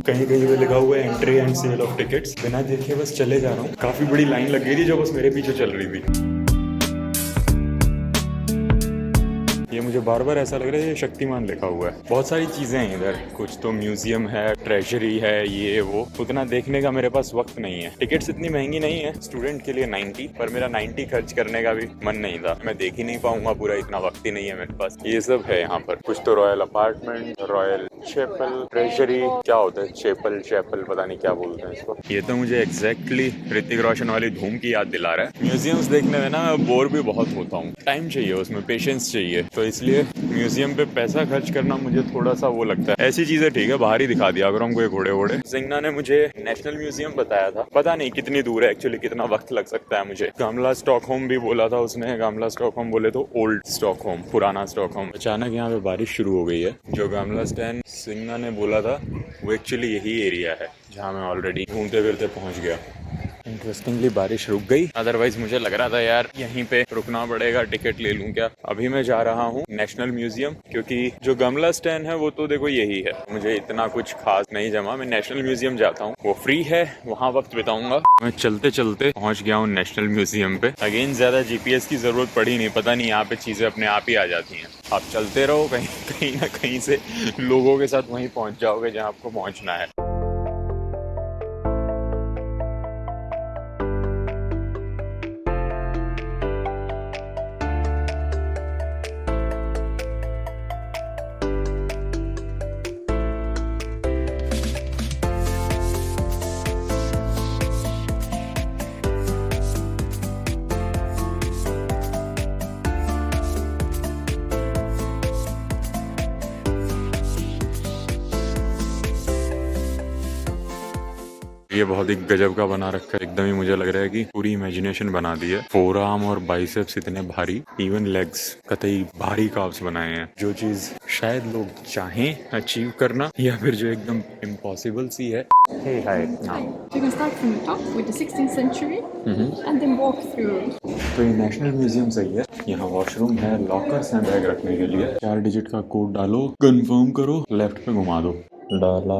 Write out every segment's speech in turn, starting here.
कहीं कहीं पे लिखा हुआ है entry and sale of tickets. बिना देखे बस चले जा रहा हूँ। काफी बड़ी लाइन लग गई थी जो बस मेरे पीछे चल रही थी। ये मुझे बार बार ऐसा लग रहा है ये शक्तिमान लिखा हुआ है। बहुत सारी चीजें हैं इधर, कुछ तो म्यूजियम है, ट्रेजरी है, ये वो। उतना देखने का मेरे पास वक्त नहीं है। टिकट्स इतनी महंगी नहीं है, स्टूडेंट के लिए 90, पर मेरा 90 खर्च करने का भी मन नहीं था। मैं देख ही नहीं पाऊंगा पूरा, इतना वक्त ही नहीं है मेरे पास। ये सब है यहाँ पर। कुछ तो royal apartment, royal chapel, treasury, क्या होता है चैपल चैपल, पता नहीं क्या बोलते हैं इसको। ये तो मुझे एग्जैक्टली ऋतिक रोशन वाली धूम की याद दिला रहा है। म्यूजियम्स देखने में ना मैं बोर भी बहुत होता हूँ। टाइम चाहिए उसमें, पेशेंस चाहिए, तो इसलिए म्यूजियम पे पैसा खर्च करना मुझे थोड़ा सा वो लगता है। ऐसी चीजें ठीक है, बाहर ही दिखा दिया अगर हमको ये घोड़े वोड़े। सिंगना ने मुझे नेशनल म्यूजियम बताया था, पता नहीं कितनी दूर है एक्चुअली, कितना वक्त लग सकता है मुझे। गामला स्टॉकहोम भी बोला था उसने। गामला स्टॉकहोम बोले तो ओल्ड स्टॉकहोम, पुराना स्टॉकहोम। अचानक यहाँ पे बारिश शुरू हो गई है। जो गामला स्टैंड सिंगना ने बोला था वो एक्चुअली यही एरिया है जहाँ मैं ऑलरेडी घूमते फिरते पहुँच गया। इंटरेस्टिंगली बारिश रुक गई, अदरवाइज मुझे लग रहा था यार यहीं पे रुकना पड़ेगा, टिकट ले लूं क्या। अभी मैं जा रहा हूँ नेशनल म्यूजियम, क्योंकि जो गमला स्टैंड है वो तो देखो यही है। मुझे इतना कुछ खास नहीं जमा, मैं नेशनल म्यूजियम जाता हूँ, वो फ्री है, वहाँ वक्त बिताऊंगा। मैं चलते चलते पहुँच गया हूँ नेशनल म्यूजियम पे। अगेन ज्यादा जीपीएस की जरूरत पड़ी नहीं, पता नहीं यहाँ पे चीजें अपने आप ही आ जाती हैं। आप चलते रहो, कहीं कहीं ना कहीं से लोगों के साथ वहीं पहुँच जाओगे जहाँ आपको पहुँचना है। ये बहुत ही गजब का बना रखा है, एकदम ही मुझे लग रहा है कि पूरी इमेजिनेशन बना दी है। फोर आर्म और बाइसेप्स इतने भारी, इवन लेग्स कतई भारी काफ्स बनाए हैं। जो चीज शायद लोग चाहें अचीव करना, या फिर जो एकदम इम्पॉसिबल सी है। Hey, hi. Now. You can start from the top with the 16th century and then walk through. तो ये नेशनल म्यूजियम सही है। यहाँ वॉशरूम है, लॉकर्स हैं बैग रखने के लिए। 4 डिजिट का कोड डालो, कंफर्म करो, लेफ्ट पे घुमा दो। डाला,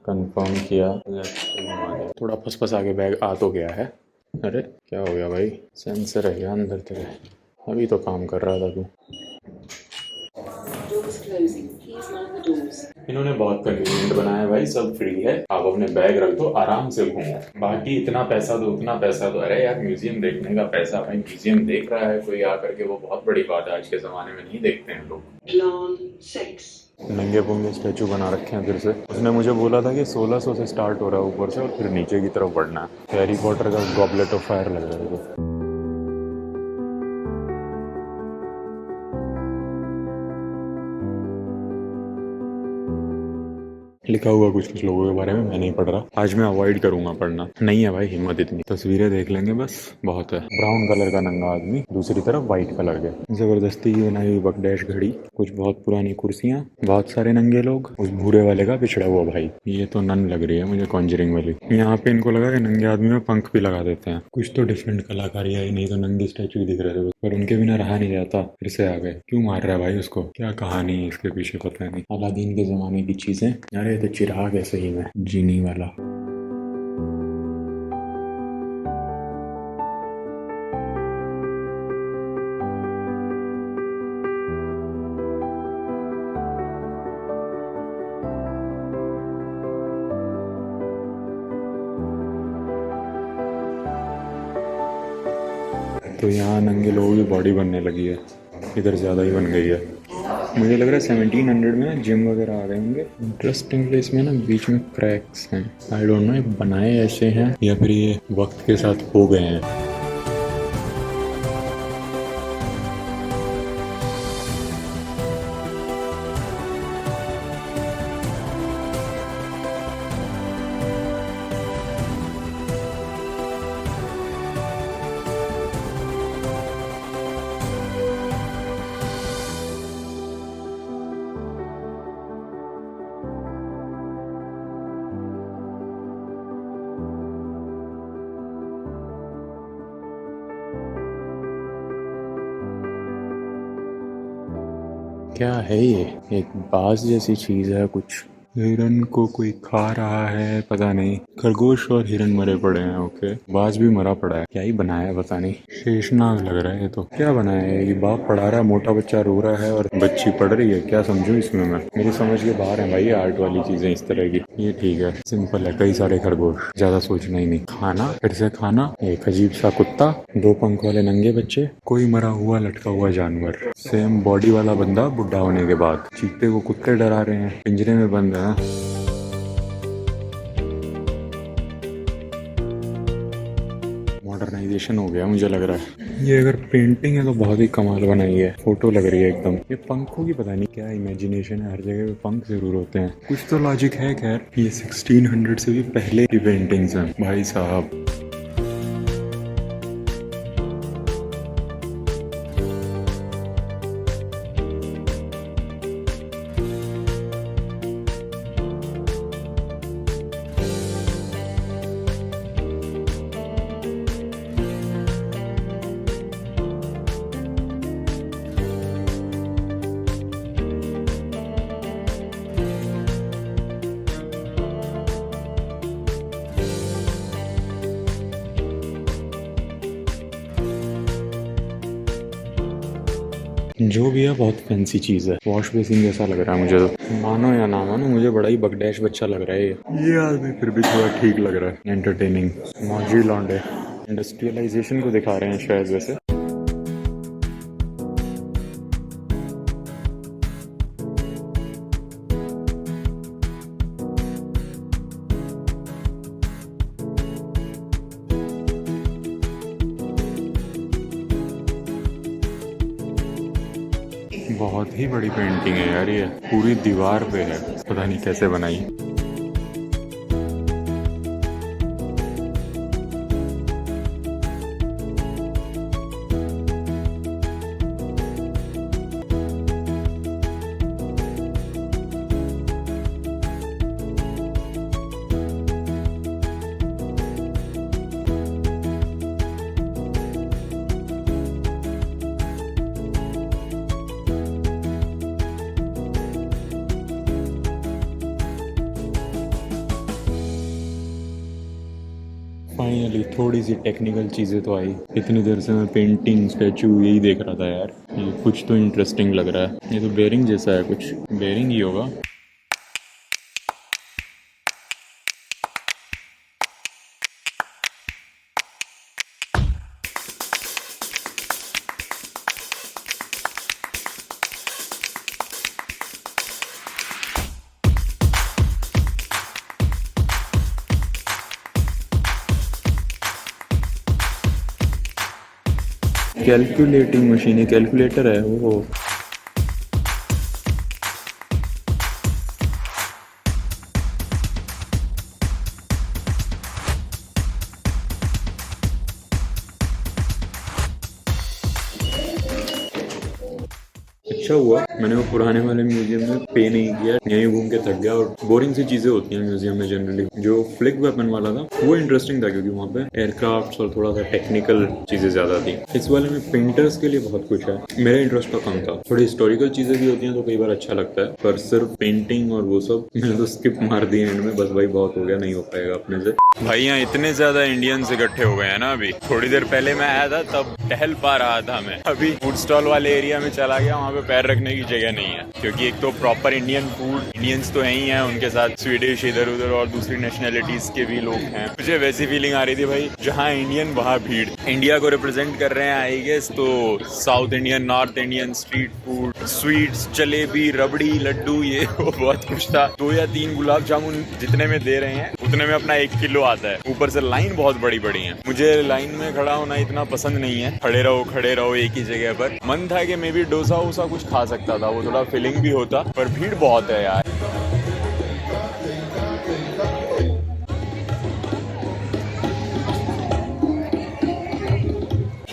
कंफर्म किया, लेफ्ट पे घुमा दिया। थोड़ा फसफस आगे बैग आ तो गया है। अरे क्या हो गया भाई, सेंसर है क्या अंदर तेरे? अभी तो काम कर रहा था तू। इन्होंने बहुत कन्वीनियंट बनाया है भाई, सब फ्री है। आप अपने बैग रख दो, आराम से घूमो। बाकी इतना पैसा दो उतना पैसा दो, अरे यार म्यूजियम देखने का पैसा, भाई म्यूजियम देख रहा है कोई आकर के, वो बहुत बड़ी बात है। आज के जमाने में नहीं देखते हैं लोग। नंगे पुंगे स्टैचू बना रखे हैं फिर से। उसने मुझे बोला था कि 1600 से स्टार्ट हो रहा है ऊपर से, और फिर नीचे की तरफ बढ़ना है। हैरी पॉटर का गॉबलेट ऑफ फायर लग रहा है। लिखा हुआ कुछ कुछ लोगों के बारे में मैं नहीं पढ़ रहा। आज मैं अवॉइड करूंगा पढ़ना, नहीं है भाई हिम्मत इतनी। तस्वीरें देख लेंगे बस, बहुत है। ब्राउन कलर का नंगा आदमी, दूसरी तरफ व्हाइट कलर के, जबरदस्ती की बनाई हुई बकडैश घड़ी, कुछ बहुत पुरानी कुर्सियां, बहुत सारे नंगे लोग, उस भूरे वाले का पिछड़ा हुआ भाई। ये तो नन लग रही है मुझे, कॉन्जरिंग वाली। यहाँ पे इनको लगा कि नंगे आदमी में पंख भी लगा देते हैं। कुछ तो डिफरेंट कलाकारी आई, नहीं तो नंगे स्टैचू दिख रहे थे, पर उनके बिना रहा नहीं जाता। फिर से आ गए, क्यों मार रहा है भाई उसको, क्या कहानी है इसके पीछे पता नहीं। अलादीन के जमाने की चीजें। अरे तो चिराग है सही में, जीनी वाला। तो यहाँ नंगे लोगों की बॉडी बनने लगी है, इधर ज़्यादा ही बन गई है। मुझे लग रहा है 1700 में जिम वगैरह आ गए होंगे। इंटरेस्टिंगली इसमें ना बीच में क्रैक्स हैं, आई डोंट नो ये बनाए ऐसे हैं या फिर ये वक्त के साथ हो गए हैं। क्या है ये, एक बाज जैसी चीज है कुछ, हिरन को कोई खा रहा है, पता नहीं। खरगोश और हिरन मरे पड़े हैं। ओके, बाज भी मरा पड़ा है। क्या ही बनाया है पता नहीं, शेषनाग लग रहा है ये तो। क्या बनाया है ये? बाप पढ़ा रहा है, मोटा बच्चा रो रहा है और बच्ची पढ़ रही है। क्या समझूं इसमें मैं? मेरी समझ के बाहर है भाई आर्ट वाली चीजें इस तरह की। ये ठीक है, सिंपल है। कई सारे खरगोश, ज्यादा सोचना ही नहीं। खाना, फिर से खाना, एक अजीब सा कुत्ता, 2 पंख वाले नंगे बच्चे, कोई मरा हुआ लटका हुआ जानवर, सेम बॉडी वाला बंदा बुढ़ा होने के बाद। चीते को कुत्ते डरा रहे हैं, पिंजरे में बंद है। मॉडर्नाइजेशन हो गया मुझे लग रहा है। ये अगर पेंटिंग है तो बहुत ही कमाल बनाई है। फोटो लग रही है एकदम। ये पंखों की पता नहीं क्या इमेजिनेशन है, हर जगह पे पंख जरूर होते हैं। कुछ तो लॉजिक है। खैर, ये 1600 से भी पहले की पेंटिंग्स हैं भाई साहब। जो भी है बहुत फैंसी चीज़ है। वॉश बेसिन जैसा लग रहा है मुझे तो। मानो या ना मानो, मुझे बड़ा ही बकडैश बच्चा लग रहा है ये आदमी फिर भी थोड़ा ठीक लग रहा है। एंटरटेनिंग, मौजी लौंडे। इंडस्ट्रियलाइजेशन को दिखा रहे हैं शायद वैसे। बहुत ही बड़ी पेंटिंग है यार, ये पूरी दीवार पे है। पता नहीं कैसे बनाई। फाइनली थोड़ी सी टेक्निकल चीज़ें तो आई। इतनी देर से मैं पेंटिंग, स्टैचू यही देख रहा था यार। ये कुछ तो इंटरेस्टिंग लग रहा है। ये तो बेरिंग जैसा है, कुछ बेरिंग ही होगा। कैलकुलेटिंग मशीन है, कैलकुलेटर है वो। अच्छा हुआ मैंने वो पुराने वाले म्यूजियम में पे नहीं किया, यहीं घूम के थक गया। और बोरिंग सी चीजें होती हैं म्यूजियम में जनरली। जो फ्लिक वेपन वाला था वो इंटरेस्टिंग था, क्योंकि वहाँ पे एयरक्राफ्ट और थोड़ा सा टेक्निकल चीजें ज्यादा थी। इस वाले में पेंटर्स के लिए बहुत कुछ है। मेरा इंटरेस्ट तो कम था। थोड़ी हिस्टोरिकल चीजें भी होती हैं तो कई बार अच्छा लगता है, पर सिर्फ पेंटिंग और वो सब मैंने तो स्किप मार दिए एंड में। बस भाई बहुत हो गया, नहीं हो पाएगा अपने से। भाई यहाँ इतने ज्यादा इंडियंस इकट्ठे हो गए हैं ना। अभी थोड़ी देर पहले मैं आया था तब टहल पा रहा था मैं। अभी फूड स्टॉल वाले एरिया में चला गया, वहाँ पे पैर रखने की जगह नहीं है, क्योंकि एक तो प्रॉपर इंडियन फूड, इंडियंस तो है ही हैं, उनके साथ स्वीडिश इधर उधर और दूसरी नेशनैलिटीज के भी लोग हैं। मुझे वैसी फीलिंग आ रही थी भाई, जहाँ इंडियन वहाँ भीड़। इंडिया को रिप्रेजेंट कर रहे हैं आई गेस, तो south Indian, north Indian street food, sweets, jalebi, rabri, laddoo, ये वो बहुत कुछ था। 2 या 3 गुलाब जामुन जितने में दे रहे हैं उतने में अपना 1 किलो आता है। ऊपर से लाइन बहुत बड़ी बड़ी है। मुझे लाइन में खड़ा होना इतना पसंद नहीं है। खड़े रहो एक ही जगह पर। मन था कि मे बी डोसा वोसा कुछ खा सकता था, वो थोड़ा फिलिंग भी होता, पर भीड़ बहुत है यार।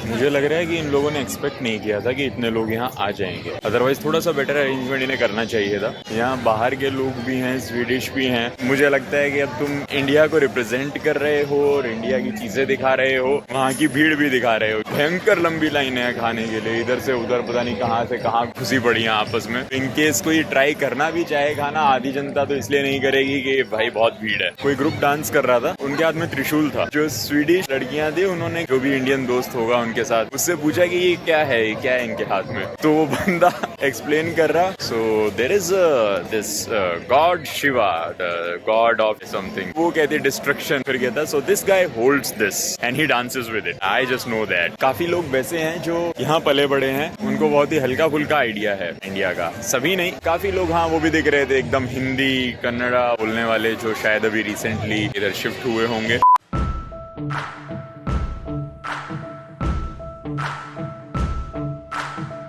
मुझे मुझे लग रहा है कि इन लोगों ने एक्सपेक्ट नहीं किया था कि इतने लोग यहाँ आ जाएंगे, अदरवाइज थोड़ा सा बेटर अरेंजमेंट इन्हें करना चाहिए था। यहाँ बाहर के लोग भी हैं, स्वीडिश भी हैं। मुझे लगता है कि अब तुम इंडिया को रिप्रेजेंट कर रहे हो और इंडिया की चीजें दिखा रहे हो, वहाँ की भीड़ भी दिखा रहे हो। भयंकर लंबी लाइन है खाने के लिए, इधर से उधर पता नहीं कहाँ से कहाँ घुसी पड़ी है आपस में। इनकेस कोई ट्राई करना भी चाहे खाना, आधी जनता तो इसलिए नहीं करेगी कि भाई बहुत भीड़ है। कोई ग्रुप डांस कर रहा था, उनके हाथ में त्रिशूल था। जो स्वीडिश लड़कियां थी उन्होंने जो भी इंडियन दोस्त होगा उनके साथ उससे पूछा कि ये क्या है, ये क्या है इनके हाथ में। तो वो बंदा एक्सप्लेन कर रहा, so there is this god Shiva, the god of something. वो कहती डिस्ट्रक्शन, फिर कहता so this guy holds this and he dances with it. I just know that. काफी लोग वैसे हैं जो यहाँ पले बड़े हैं, उनको बहुत ही हल्का फुल्का आइडिया है इंडिया का। सभी नहीं, काफी लोग। हाँ, वो भी दिख रहे थे एकदम हिंदी कन्नड़ा बोलने वाले, जो शायद अभी रिसेंटली इधर शिफ्ट हुए होंगे।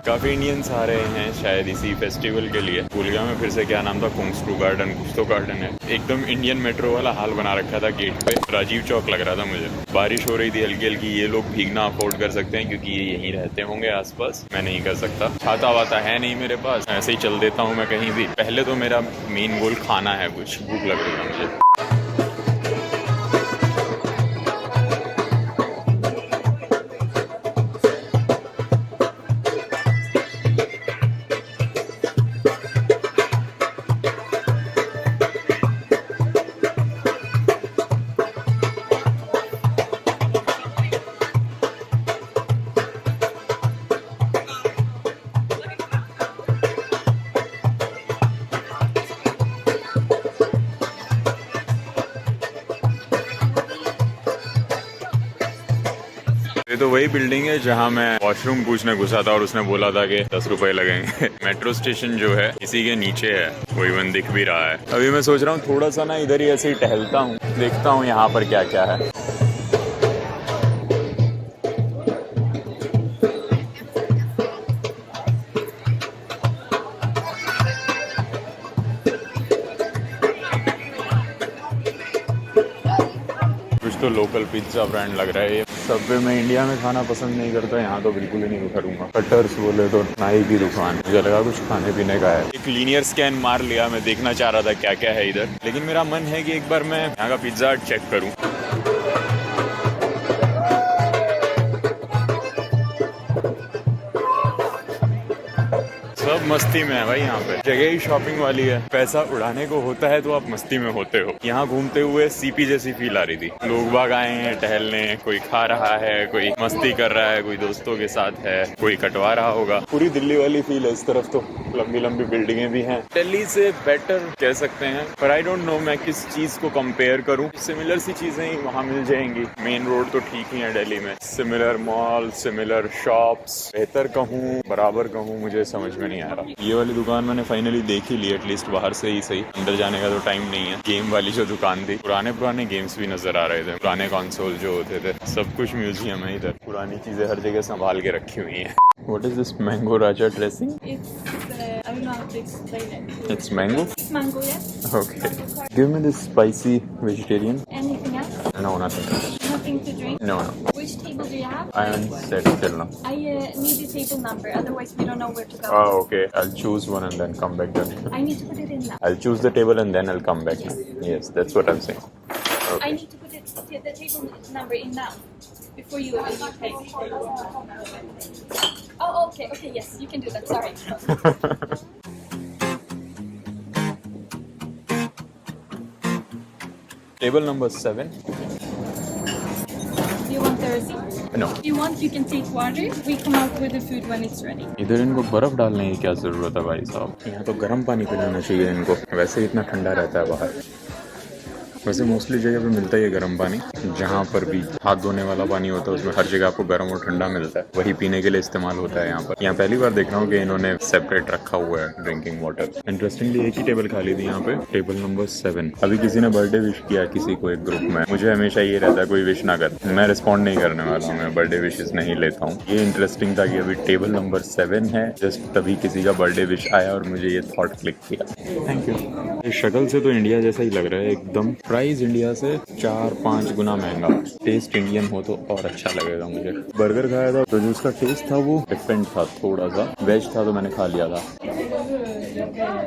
काफी इंडियंस आ रहे हैं शायद इसी फेस्टिवल के लिए। भूल गया मैं फिर से क्या नाम था, कुंगस्टू गार्डन, कुछ तो गार्डन है। एकदम इंडियन मेट्रो वाला हाल बना रखा था गेट पे, राजीव चौक लग रहा था मुझे। बारिश हो रही थी हल्की हल्की। ये लोग भीगना अफोर्ड कर सकते हैं क्योंकि ये यहीं रहते होंगे आसपास, मैं नहीं कर सकता। छाता वाता है नहीं मेरे पास, ऐसे ही चल देता हूँ मैं कहीं भी। पहले तो मेरा मेन गोल खाना है, कुछ भूख लग रही है मुझे। ये तो वही बिल्डिंग है जहाँ मैं वॉशरूम पूछने घुसा था और उसने बोला था कि 10 रुपए लगेंगे। मेट्रो स्टेशन जो है इसी के नीचे है, कोई वन दिख भी रहा है। अभी मैं सोच रहा हूँ थोड़ा सा ना इधर ही ऐसे ही टहलता हूँ, देखता हूँ यहाँ पर क्या क्या है। कुछ तो लोकल पिज्जा ब्रांड लग रहा है ये। सबवे मैं इंडिया में खाना पसंद नहीं करता, यहाँ तो बिल्कुल ही नहीं करूँगा। कटर्स बोले तो नाई की दुकान, मुझे लगा कुछ खाने पीने का है। एक लीनियर स्कैन मार लिया, मैं देखना चाह रहा था क्या क्या है इधर, लेकिन मेरा मन है कि एक बार मैं यहाँ का पिज्जा चेक करूँ। सब मस्ती में है भाई, यहाँ पे जगह ही शॉपिंग वाली है। पैसा उड़ाने को होता है तो आप मस्ती में होते हो। यहाँ घूमते हुए सीपी जैसी फील आ रही थी। लोग बाग आए हैं टहलने, कोई खा रहा है, कोई मस्ती कर रहा है, कोई दोस्तों के साथ है, कोई कटवा रहा होगा। पूरी दिल्ली वाली फील है इस तरफ। तो लंबी लंबी बिल्डिंगें भी हैं, दिल्ली से बेटर कह सकते हैं, पर आई डोंट नो मैं किस चीज को कंपेयर करूँ। सिमिलर सी चीजें ही वहाँ मिल जाएंगी। मेन रोड तो ठीक ही है दिल्ली में, सिमिलर मॉल, सिमिलर शॉप्स। बेहतर कहूँ बराबर कहूँ, मुझे समझ में नहीं आ रहा। ये वाली दुकान मैंने फाइनली देख ही ली, एटलीस्ट बाहर से ही सही। अंदर जाने का तो टाइम नहीं है। गेम वाली जो दुकान थी, पुराने गेम्स भी नजर आ रहे थे, पुराने कंसोल जो होते थे। सब कुछ म्यूजियम है इधर, पुरानी चीजें हर जगह संभाल के रखी हुई हैं। What is this mango raja dressing? It's, I don't know how to explain it. It's mango? It's mango, yes. Okay. Give me this spicy vegetarian. Anything else? No, nothing. Nothing to drink? No, no. Which table do you have? I haven't set still now. I need the table number, otherwise we don't know where to go. Oh, okay. I'll choose one and then come back then. I need to put it in now. I'll choose the table and then I'll come back. Yes, that's what I'm saying. Okay. I need to put the table number in now, before you pay. Oh, okay, yes, you can do that, sorry. Table number 7. Do you want the receipt? No. If you want, you can take water. We come out with the food when it's ready. इधर इनको बर्फ डालने की क्या जरूरत है भाई साहब? यहाँ तो गर्म पानी पिलाना चाहिए इनको, वैसे ही इतना ठंडा रहता है बाहर। वैसे मोस्टली जगह पे मिलता ही है गर्म पानी। जहाँ पर भी हाथ धोने वाला पानी होता है उसमें हर जगह आपको गर्म और ठंडा मिलता है, वही पीने के लिए इस्तेमाल होता है यहाँ पर। यहाँ पहली बार देख रहा हूँ कि इन्होंने सेपरेट रखा हुआ है ड्रिंकिंग वाटर। इंटरेस्टिंगली एक ही टेबल खाली थी यहाँ पे, टेबल नंबर 7। अभी किसी ने बर्थडे विश किया किसी को एक ग्रुप में। मुझे हमेशा ये रहता है कोई विश ना कर, मैं रिस्पॉन्ड नहीं करने वाला हूँ, मैं बर्थडे विशेस नहीं लेता हूँ। ये इंटरेस्टिंग था कि अभी टेबल नंबर 7 है, जस्ट तभी किसी का बर्थडे विश आया और मुझे ये थॉट क्लिक किया। Thank you. शक्ल से तो इंडिया जैसा ही लग रहा है एकदम। प्राइस इंडिया से 4-5 गुना महंगा। टेस्ट इंडियन हो तो और अच्छा लगेगा मुझे। बर्गर खाया था तो जो उसका टेस्ट था वो डिफरेंट था, थोड़ा सा वेज था तो मैंने खा लिया था।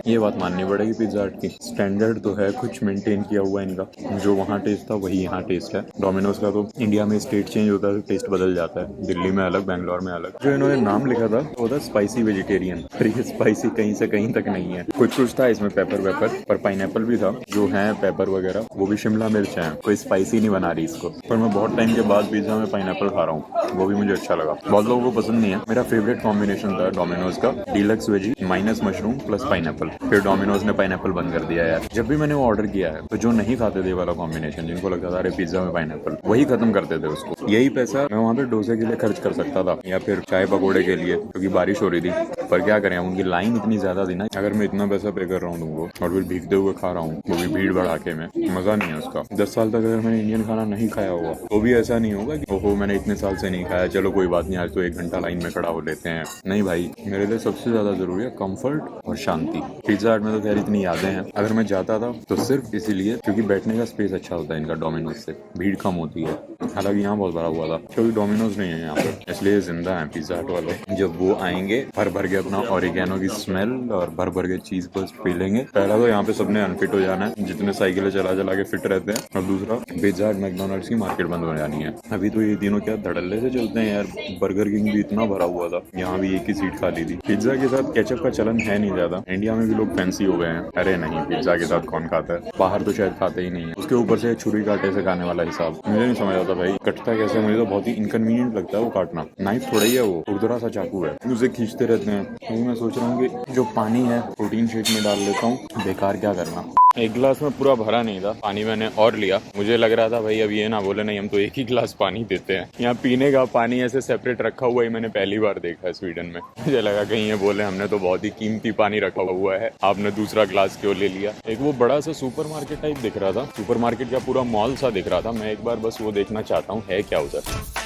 ये बात माननी पड़ेगी पिज्जा हट की, स्टैंडर्ड तो है कुछ मेंटेन किया हुआ है इनका। जो वहाँ टेस्ट था वही यहाँ टेस्ट है। डोमिनोज का तो इंडिया में स्टेट चेंज होता है तो टेस्ट बदल जाता है, दिल्ली में अलग, बैंगलोर में अलग। जो इन्होंने नाम लिखा था वो था स्पाइसी वेजिटेरियन, पर ये स्पाइसी कहीं से कहीं तक नहीं है। कुछ था इसमें पेपर वेपर, पर पाइनएप्पल भी था। जो है पेपर वगैरह वो भी शिमला मिर्च है, कोई स्पाइसी नहीं बना रही इसको। पर मैं बहुत टाइम के बाद पिज्जा में पाइनएप्पल खा रहा हूँ, वो भी मुझे अच्छा लगा। बहुत लोगों को पसंद नहीं है, मेरा फेवरेट कॉम्बिनेशन था डोमिनोज का deluxe veggie minus mushroom plus pineapple. फिर डोमिनोज ने पाइनएप्पल बंद कर दिया यार। जब भी मैंने वो ऑर्डर किया है तो जो नहीं खाते थे वाला कॉम्बिनेशन, जिनको लगता था अरे पिज्जा में पाइनएप्पल, वही खत्म करते थे उसको। यही पैसा मैं वहाँ पे डोसे के लिए खर्च कर सकता था या फिर चाय पकौड़े के लिए, क्योंकि बारिश हो रही थी। पर क्या करें, उनकी लाइन इतनी ज्यादा थी ना, अगर मैं इतना पैसा पे कर रहा हूँ तुमको और फिर भीगते हुए खा रहा हूँ, वो भी भीड़ भड़ाके में, मजा नहीं है उसका। 10 साल तक अगर मैंने इंडियन खाना नहीं खाया होगा तो भी ऐसा नहीं होगा कि ओहो मैंने इतने साल से नहीं खाया, चलो कोई बात नहीं आज तो 1 घंटा लाइन में खड़ा हो लेते हैं। नहीं भाई, मेरे लिए सबसे ज्यादा जरूरी है कंफर्ट और शांति। पिज्जा हट में तो खैर इतनी यादें हैं, अगर मैं जाता था तो सिर्फ इसीलिए क्योंकि बैठने का स्पेस अच्छा होता है इनका डोमिनोज से, भीड़ कम होती है। हालांकि यहाँ बहुत भरा हुआ था क्योंकि डोमिनोज नहीं है यहाँ पे, इसलिए जिंदा है पिज्जा हट वाले। जब वो आएंगे भर भर के अपना ऑरिगेनो की स्मेल और भर भर के चीज बस पी लेंगे। पहला तो यहाँ पे सबने अनफिट हो जाना है, जितने साइकिलें चला चला के फिट रहते हैं, और दूसरा पिज्जा हट मैकडोनल्ड्स की मार्केट बंद हो जानी है। अभी तो ये तीनों क्या धड़ल्ले से चलते हैं यार, बर्गर किंग भी इतना भरा हुआ था, यहाँ भी एक ही सीट खाली थी। पिज्जा के साथ केचप का चलन है नहीं ज्यादा, इंडिया में भी लोग फैंसी हो गए हैं। अरे नहीं, पिज्जा के साथ कौन खाता है, बाहर तो शायद खाते ही नहीं है। उसके ऊपर से छुरी कांटे से खाने वाला हिसाब मुझे नहीं समझ आता भाई, कटता कैसे, मुझे तो बहुत ही इनकन्वीनियंट लगता है वो काटना। नाइफ थोड़ा ही है वो, खुरदुरा सा चाकू है, उसे खींचते रहते हैं। तो मैं सोच रहा हूँ कि जो पानी है प्रोटीन शेक में डाल लेता हूँ, बेकार क्या करना। एक गिलास में पूरा भरा नहीं था पानी, मैंने और लिया। मुझे लग रहा था भाई अब ये ना बोले नहीं हम तो एक ही गिलास पानी देते हैं। यहाँ पीने का पानी ऐसे सेपरेट रखा हुआ है, मैंने पहली बार देखा है स्वीडन में। मुझे लगा कहीं ये बोले हमने तो बहुत ही कीमती पानी रखा हुआ है, आपने दूसरा गिलास क्यों ले लिया। एक वो बड़ा सा सुपरमार्केट टाइप दिख रहा था, सुपरमार्केट का पूरा मॉल सा दिख रहा था। मैं एक बार बस वो देखना चाहता हूँ है क्या उधर।